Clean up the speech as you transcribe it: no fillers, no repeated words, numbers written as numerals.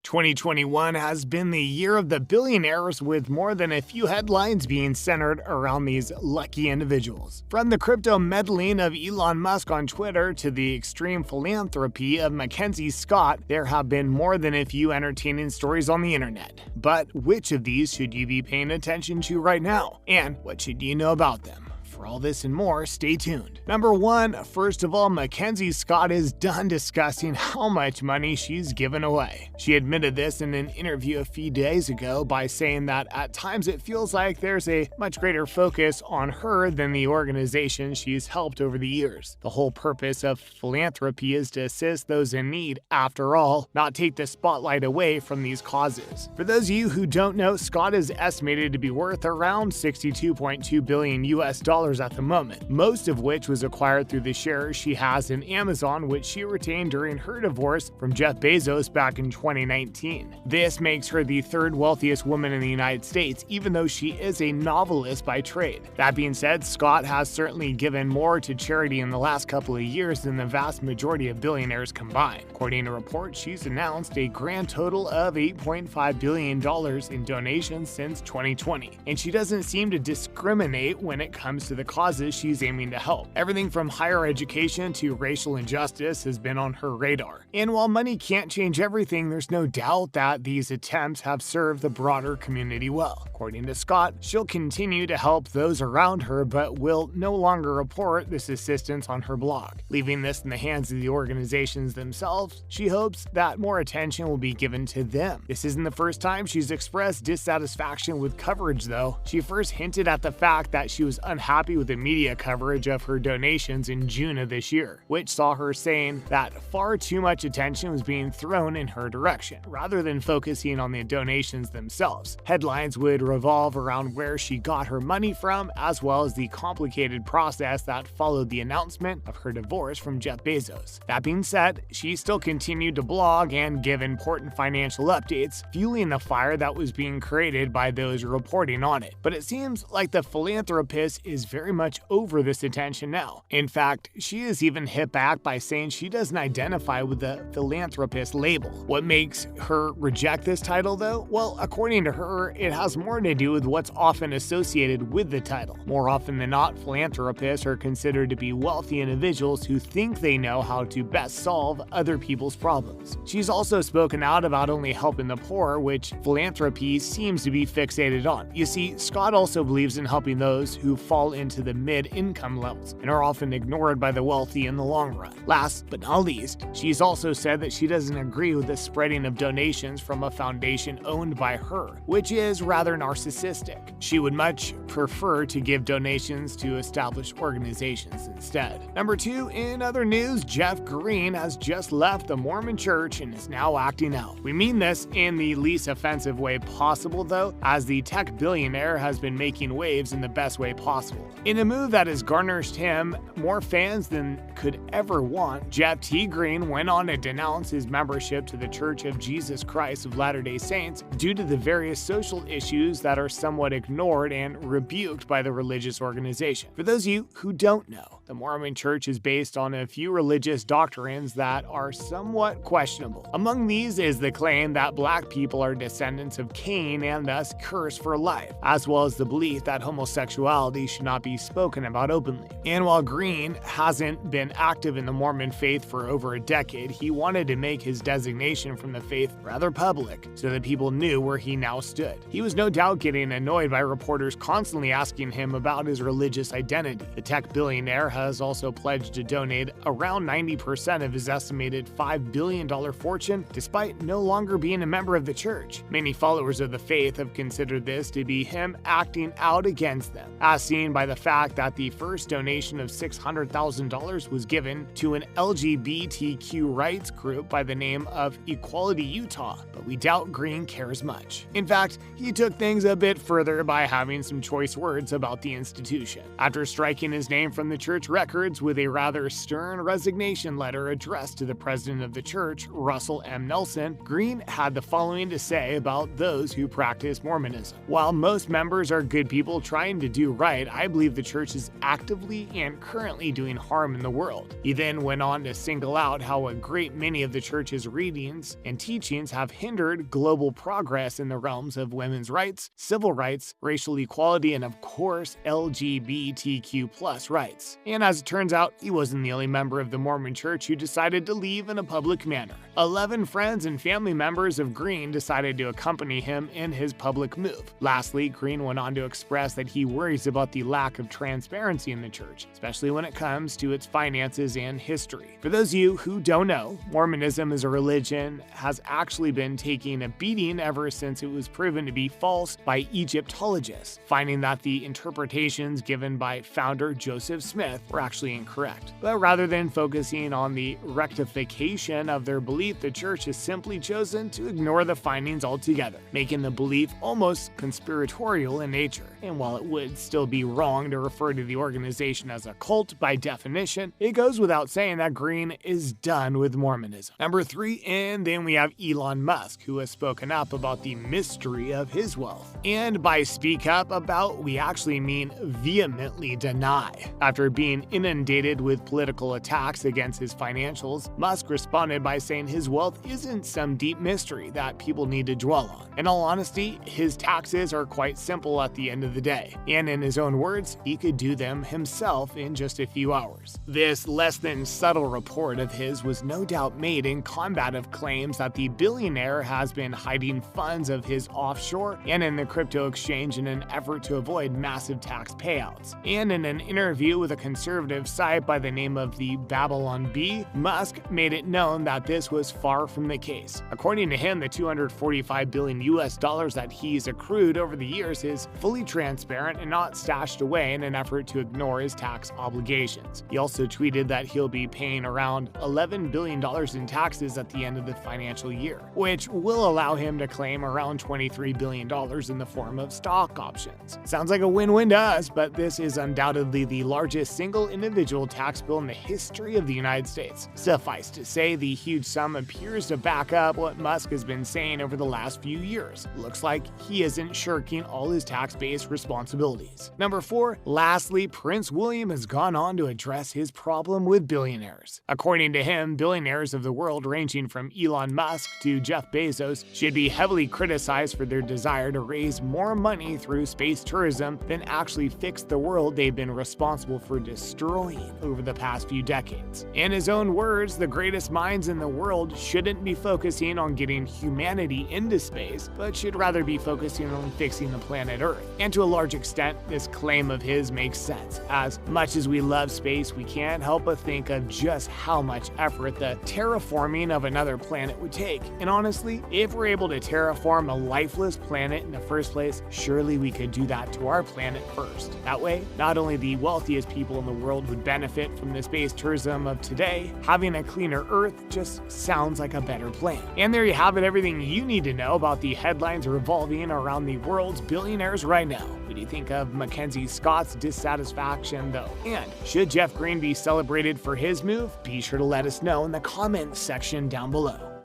2021 has been the year of the billionaires, with more than a few headlines being centered around these lucky individuals. From the crypto meddling of Elon Musk on Twitter to the extreme philanthropy of MacKenzie Scott, there have been more than a few entertaining stories on the internet. But which of these should you be paying attention to right now? And what should you know about them? For all this and more, stay tuned. Number 1, first of all, MacKenzie Scott is done discussing how much money she's given away. She admitted this in an interview a few days ago by saying that at times it feels like there's a much greater focus on her than the organization she's helped over the years. The whole purpose of philanthropy is to assist those in need, after all, not take the spotlight away from these causes. For those of you who don't know, Scott is estimated to be worth around $62.2 billion at the moment, most of which was acquired through the shares she has in Amazon, which she retained during her divorce from Jeff Bezos back in 2019. This makes her the third wealthiest woman in the United States, even though she is a novelist by trade. That being said, Scott has certainly given more to charity in the last couple of years than the vast majority of billionaires combined. According to reports, she's announced a grand total of $8.5 billion in donations since 2020, and she doesn't seem to discriminate when it comes to the causes she's aiming to help. Everything from higher education to racial injustice has been on her radar. And while money can't change everything, there's no doubt that these attempts have served the broader community well. According to Scott, she'll continue to help those around her, but will no longer report this assistance on her blog. Leaving this in the hands of the organizations themselves, she hopes that more attention will be given to them. This isn't the first time she's expressed dissatisfaction with coverage, though. She first hinted at the fact that she was unhappy with the media coverage of her donations in June of this year, which saw her saying that far too much attention was being thrown in her direction, rather than focusing on the donations themselves. Headlines would revolve around where she got her money from, as well as the complicated process that followed the announcement of her divorce from Jeff Bezos. That being said, she still continued to blog and give important financial updates, fueling the fire that was being created by those reporting on it. But it seems like the philanthropist is very much over this attention now. In fact, she has even hit back by saying she doesn't identify with the philanthropist label. What makes her reject this title, though? Well, according to her, it has more to do with what's often associated with the title. More often than not, philanthropists are considered to be wealthy individuals who think they know how to best solve other people's problems. She's also spoken out about only helping the poor, which philanthropy seems to be fixated on. You see, Scott also believes in helping those who fall into the mid-income levels and are often ignored by the wealthy in the long run. Last but not least, she's also said that she doesn't agree with the spreading of donations from a foundation owned by her, which is rather narcissistic. She would much prefer to give donations to established organizations instead. Number 2, in other news, Jeff Green has just left the Mormon Church and is now acting out. We mean this in the least offensive way possible, though, as the tech billionaire has been making waves in the best way possible. In a move that has garnered him more fans than could ever want, Jeff T. Green went on to denounce his membership to the Church of Jesus Christ of Latter-day Saints due to the various social issues that are somewhat ignored and rebuked by the religious organization. For those of you who don't know, the Mormon Church is based on a few religious doctrines that are somewhat questionable. Among these is the claim that black people are descendants of Cain and thus cursed for life, as well as the belief that homosexuality should not be spoken about openly. And while Green hasn't been active in the Mormon faith for over a decade, he wanted to make his designation from the faith rather public so that people knew where he now stood. He was no doubt getting annoyed by reporters constantly asking him about his religious identity. The tech billionaire has also pledged to donate around 90% of his estimated $5 billion fortune, despite no longer being a member of the church. Many followers of the faith have considered this to be him acting out against them, as seen by the fact that the first donation of $600,000 was given to an LGBTQ rights group by the name of Equality Utah, but we doubt Green cares much. In fact, he took things a bit further by having some choice words about the institution. After striking his name from the church records with a rather stern resignation letter addressed to the president of the church, Russell M. Nelson, Green had the following to say about those who practice Mormonism. While most members are good people trying to do right, I believe believe the church is actively and currently doing harm in the world. He then went on to single out how a great many of the church's readings and teachings have hindered global progress in the realms of women's rights, civil rights, racial equality, and of course LGBTQ+ rights. And as it turns out, he wasn't the only member of the Mormon Church who decided to leave in a public manner. 11 friends and family members of Green decided to accompany him in his public move. Lastly, Green went on to express that he worries about the lack of transparency in the church, especially when it comes to its finances and history. For those of you who don't know, Mormonism as a religion has actually been taking a beating ever since it was proven to be false by Egyptologists, finding that the interpretations given by founder Joseph Smith were actually incorrect. But rather than focusing on the rectification of their belief, the church has simply chosen to ignore the findings altogether, making the belief almost conspiratorial in nature. And while it would still be wrong to refer to the organization as a cult by definition, it goes without saying that Green is done with Mormonism. Number 3, and then we have Elon Musk, who has spoken up about the mystery of his wealth. And by speak up about, we actually mean vehemently deny. After being inundated with political attacks against his financials, Musk responded by saying his wealth isn't some deep mystery that people need to dwell on. In all honesty, his taxes are quite simple at the end of the day, and in his own words, he could do them himself in just a few hours. This less than subtle report of his was no doubt made in combat of claims that the billionaire has been hiding funds of his offshore and in the crypto exchange in an effort to avoid massive tax payouts. And in an interview with a conservative site by the name of the Babylon Bee, Musk made it known that this was far from the case. According to him, the $245 billion that he's accrued over the years is fully transparent and not stashed away in an effort to ignore his tax obligations. He also tweeted that he'll be paying around $11 billion in taxes at the end of the financial year, which will allow him to claim around $23 billion in the form of stock options. Sounds like a win-win to us, but this is undoubtedly the largest single individual tax bill in the history of the United States. Suffice to say, the huge sum appears to back up what Musk has been saying over the last few years. Looks like he isn't shirking all his tax-based responsibilities. Number 4, lastly, Prince William has gone on to address his problem with billionaires. According to him, billionaires of the world ranging from Elon Musk to Jeff Bezos should be heavily criticized for their desire to raise more money through space tourism than actually fix the world they've been responsible for destroying over the past few decades. In his own words, the greatest minds in the world shouldn't be focusing on getting humanity into space, but should rather be focusing on fixing the planet Earth. And to a large extent, this claim of his makes sense. As much as we love space, we can't help but think of just how much effort the terraforming of another planet would take. And honestly, if we're able to terraform a lifeless planet in the first place, surely we could do that to our planet first. That way, not only the wealthiest people in the world would benefit from the space tourism of today, having a cleaner Earth just sounds like a better plan. And there you have it, everything you need to know about the headlines revolving around the world's billionaires right now. What do you think of MacKenzie Scott's dissatisfaction, though? And should Jeff Green be celebrated for his move? Be sure to let us know in the comments section down below.